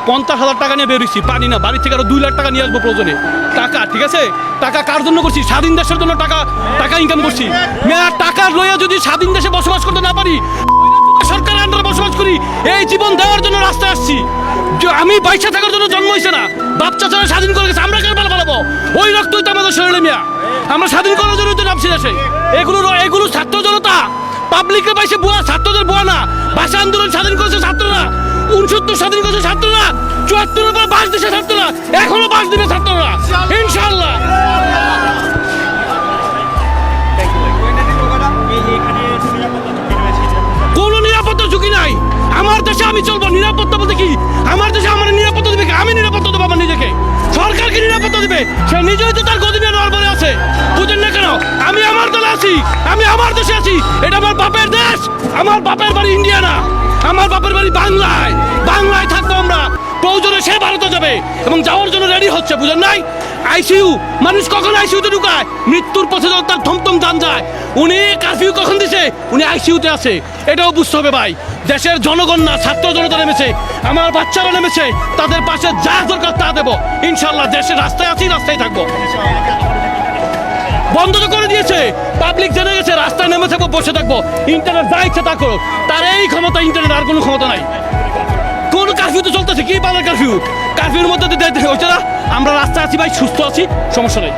50,000 টাকা নিয়ে বেরোচ্ছি, পানি না, বাড়ি থেকে আরো 2 লাখ টাকা নিয়ে আসবো প্রয়োজনে। টাকা, ঠিক আছে, টাকা কার জন্য করছি? স্বাধীন দেশের জন্য টাকা ইনকাম করছি। টাকা লইয়া যদি স্বাধীন দেশে বসবাস করতে না পারি, সরকারের আন্ডারে বসবাস করি, এই জীবন দেওয়ার জন্য রাস্তায় আসছি। আমি বাইশে থাকার জন্য জন্ম হয়েছে না, বাপ চাচারা স্বাধীন করে গেছে, আমরা কেন পালাবো? ওই রক্তই তো আমাদের শরীরে মিয়া, আমরা স্বাধীন করার জন্য তো নামছি দেশে। এগুলো ছাত্র জনতা পাবলিকের পাইছে বুয়া, ছাত্রদের বুয়া না। ভাষা আন্দোলন স্বাধীন করেছে ছাত্ররা, 69 স্বাধীন করেছে ছাত্ররা, 74 পর বাস দিছে ছাত্ররা, এখনো বাস দিবে ছাত্ররা ইনশাআল্লাহ। কোনো নিরাপত্তা ঝুঁকি নাই আমার দেশে, আমি চলবো। নিরাপত্তা বলতে কি? আমার দেশে আমার নিরাপত্তা দিবে, আমি নিরাপত্তা দেবো আমার নিজেকে। সরকারকে নিরাপত্তা দিবে, সে নিজেই তো তার গদিনে নড়বড়ে আছে, বুঝেন না কেন? আমি আমার দলে আছি, আমি আমার দেশে আছি, এটা আমার বাপের দেশ। আমার বাপের বাড়ি ইন্ডিয়া না, আমার বাপের বাড়ি বাংলায়। বাংলায় থাকবো আমরা, প্রয়োজনে সে ভারতে যাবে এবং যাওয়ার জন্য রেডি হচ্ছে, বুঝেন নাই? আইসিইউ, মানুষ কখন আইসিইউতে ঢুকায়? মৃত্যুর পথে যখন তার থমথম যান যায়। উনি কারফিউ কখন দিছে? উনি আইসিইউতে আছে, এটাও বুঝতে হবে ভাই। দেশের জনগণ না, ছাত্র জনতা নেমেছে, আমার বাচ্চারা নেমেছে, তাদের পাশে যা দরকার তা দেবো ইনশাল্লাহ। দেশের রাস্তায় আছি, রাস্তায় থাকবো। বন্ধ তো করে দিয়েছে, পাবলিক জেনে গেছে, রাস্তায় নেমে থাকবো, বসে থাকবো, ইন্টারনেট যা ইচ্ছে তা করো। তার এই ক্ষমতা, ইন্টারনেট আর কোনো ক্ষমতা নাই। কোন কারফিউ তো চলতেছে, কি পালার কারফিউর মধ্যে হচ্ছে না। আমরা রাস্তায় আছি ভাই, সুস্থ আছি, সমস্যা নেই।